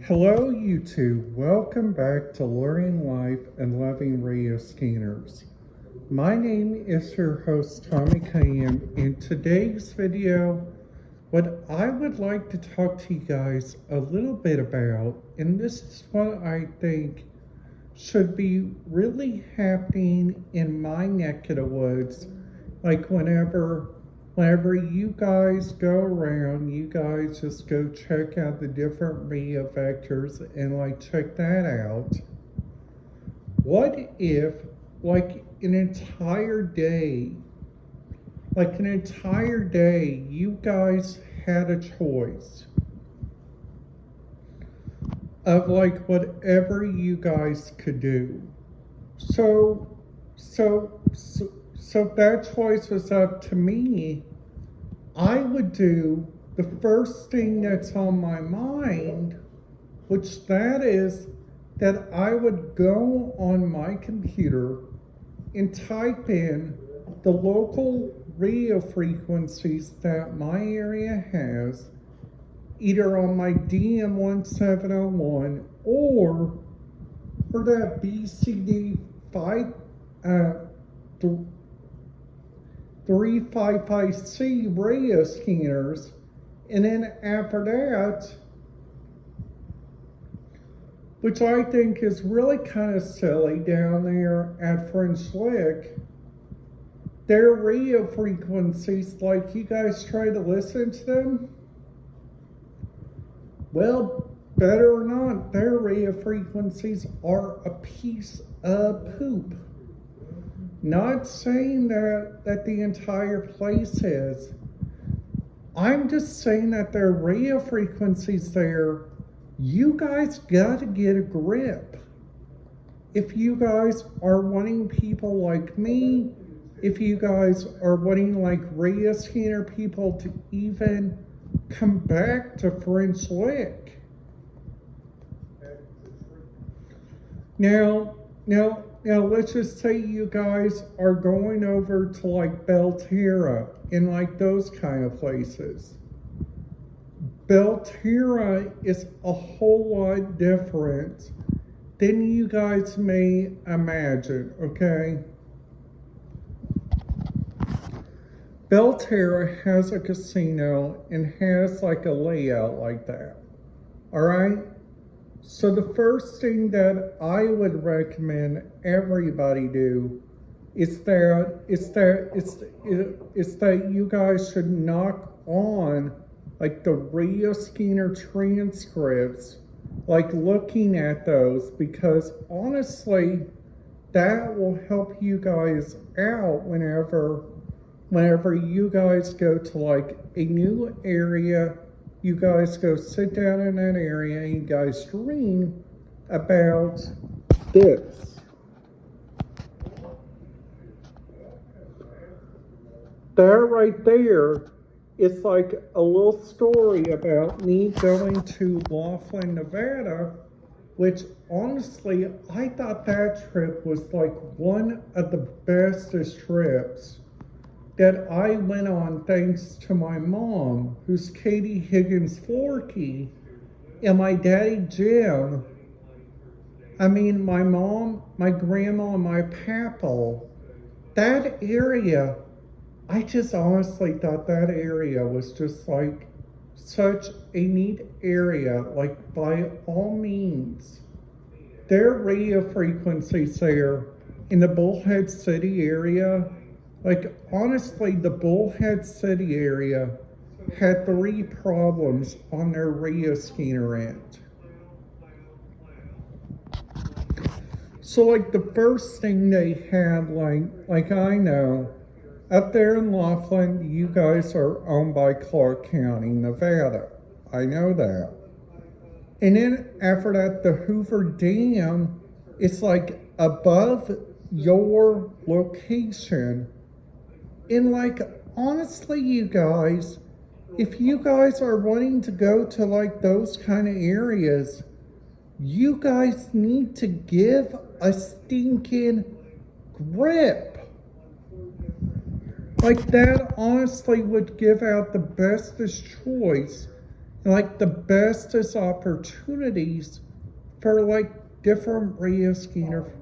Hello YouTube, welcome back to Learning Life and Loving Radio Scanners. My name is your host Tommy Cunningham. In today's video, what I would like to talk to you guys a little bit about, and this is what I think should be really happening in my neck of the woods, like whenever you guys go around, you guys just go check out the different media vectors and check that out. What if an entire day, you guys had a choice of whatever you guys could do? So if that choice was up to me, I would do the first thing that's on my mind, which that is that I would go on my computer and type in the local radio frequencies that my area has, either on my DM 1701 or for that BCD 355C radio scanners, and then after that, which I think is really kind of silly down there at French Lick, their radio frequencies, you guys try to listen to them, well, better or not, their radio frequencies are a piece of poop. Not saying that the entire place is. I'm just saying that their radio frequencies there, you guys gotta get a grip. If you guys are wanting people like me, if you guys are wanting radio scanner people to even come back to French Lick. Now, let's just say you guys are going over to Belterra and those kind of places. Belterra is a whole lot different than you guys may imagine, okay? Belterra has a casino and has a layout like that, all right? So the first thing that I would recommend everybody do is that you guys should knock on the radio scanner transcripts, looking at those, because honestly, that will help you guys out whenever you guys go to a new area. You guys go sit down in that area and you guys dream about this. That right there is a little story about me going to Laughlin, Nevada, which honestly, I thought that trip was one of the bestest trips that I went on thanks to my mom, who's Katie Higgins Forkey, and my daddy Jim. I mean, my mom, my grandma, and my papa. That area, I just honestly thought that area was just such a neat area. By all means, their radio frequencies there in the Bullhead City area, honestly, the Bullhead City area had 3 problems on their radio scanner end. So the first thing they had, I know, up there in Laughlin, you guys are owned by Clark County, Nevada. I know that. And then after that, the Hoover Dam is above your location. And honestly, you guys, if you guys are wanting to go to those kind of areas, you guys need to give a stinking grip. That honestly would give out the bestest choice Like the bestest opportunities for like different radio scanner,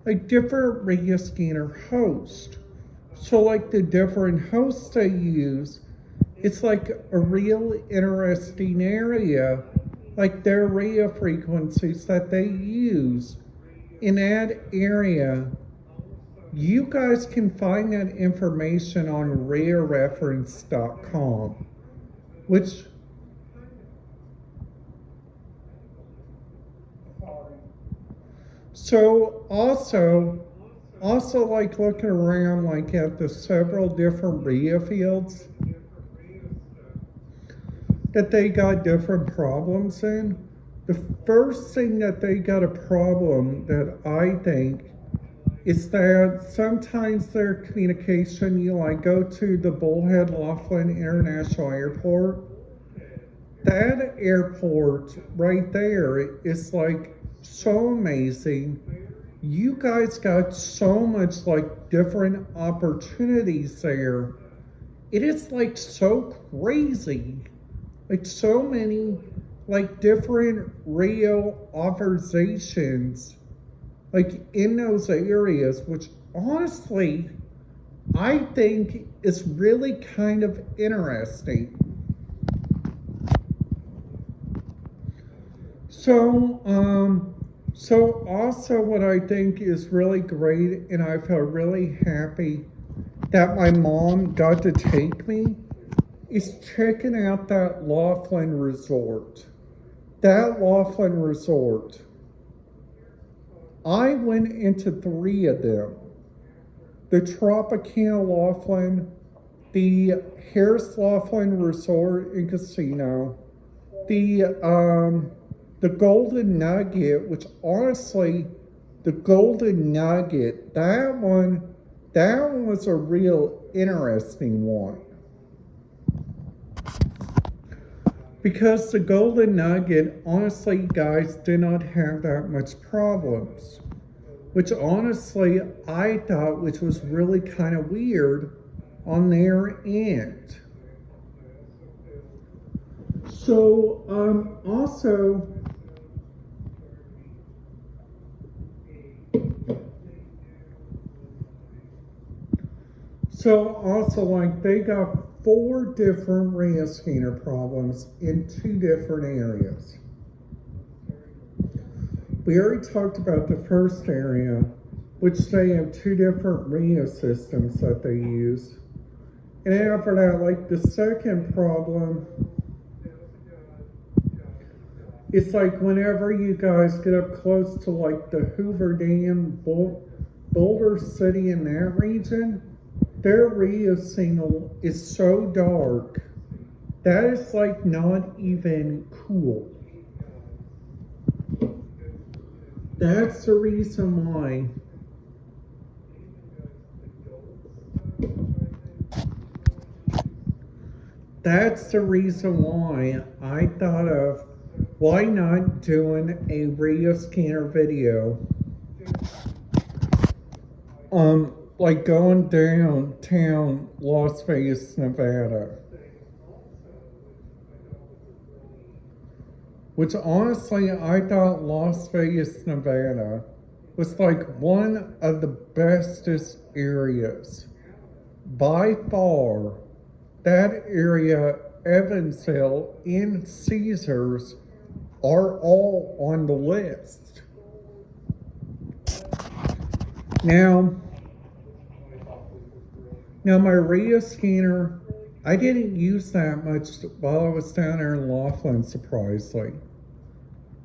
like different radio scanner hosts. So like the different hosts they use, it's like a real interesting area, like their radio frequencies that they use in that area. You guys can find that information on rarereference.com, which so also like looking around like at the several different radio fields that they got different problems in. The first thing that they got a problem that I think is that sometimes their communication, you like go to the Bullhead Laughlin International Airport. That airport right there is like so amazing. You guys got so much like different opportunities there. It is like so crazy. Like so many like different radio authorizations like in those areas, which honestly I think is really kind of interesting. So also what I think is really great, and I feel really happy that my mom got to take me, is checking out that Laughlin Resort. That Laughlin Resort. I went into 3 of them. The Tropicana Laughlin, the Harris Laughlin Resort and Casino, the Golden Nugget, which honestly, the Golden Nugget, that one was a real interesting one. Because the Golden Nugget, honestly, guys, did not have that much problems. Which honestly, I thought, which was really kind of weird on their end. So, also, like, they got 4 different radio scanner problems in 2 different areas. We already talked about the first area, which they have 2 different radio systems that they use. And after that, like the second problem, it's like whenever you guys get up close to like the Hoover Dam, Boulder City in that region, their radio signal is so dark that is like not even cool. That's the reason why I thought of why not doing a radio scanner video like going downtown Las Vegas, Nevada. Which honestly, I thought Las Vegas, Nevada was like one of the bestest areas. By far, that area, Evansville and Caesars are all on the list. Now my radio scanner, I didn't use that much while I was down there in Laughlin, surprisingly.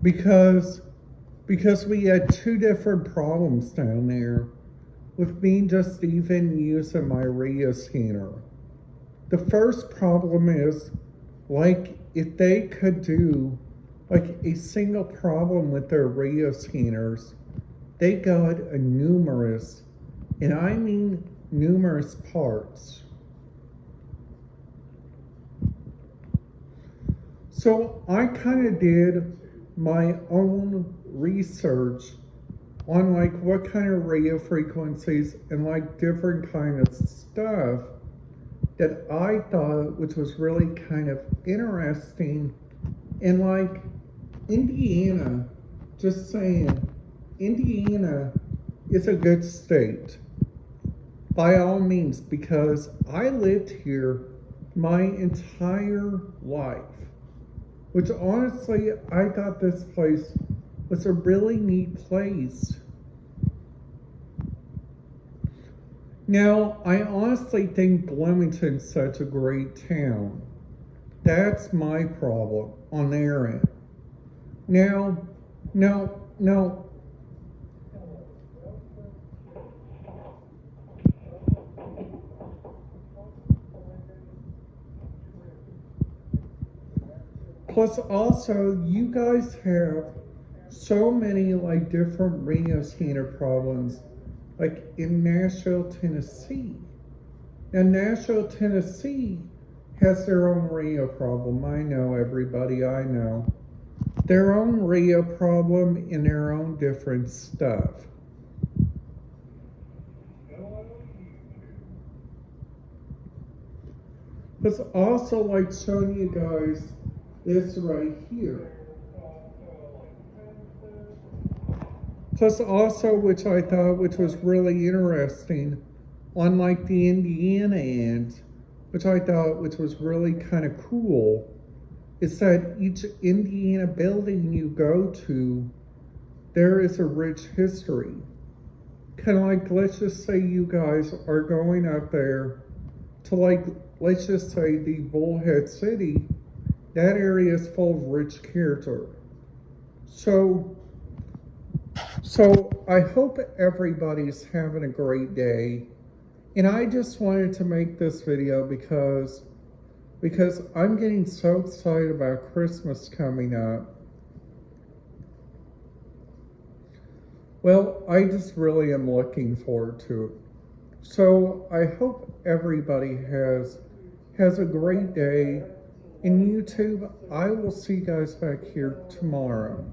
Because we had 2 different problems down there with me just even using my radio scanner. The first problem is, like, if they could do like a single problem with their radio scanners, they got a numerous, and I mean numerous parts. So I kind of did my own research on like what kind of radio frequencies and like different kind of stuff that I thought, which was really kind of interesting, and like Indiana, just saying, Indiana is a good state by all means, because I lived here my entire life, which honestly, I thought this place was a really neat place. Now, I honestly think Bloomington's such a great town. That's my problem on their end. Now, plus also, you guys have so many like different radio standard problems, like in Nashville, Tennessee. Now, Nashville, Tennessee has their own radio problem. I know, everybody, I know. Their own radio problem and their own different stuff. But also like showing you guys this right here. Plus also, which I thought, which was really interesting, on like the Indiana end, which I thought, which was really kind of cool, is that each Indiana building you go to, there is a rich history. Kind of like, let's just say you guys are going up there to like, let's just say the Bullhead City, that area is full of rich character. So I hope everybody's having a great day. And I just wanted to make this video because I'm getting so excited about Christmas coming up. Well, I just really am looking forward to it. So I hope everybody has a great day. In YouTube, I will see you guys back here tomorrow.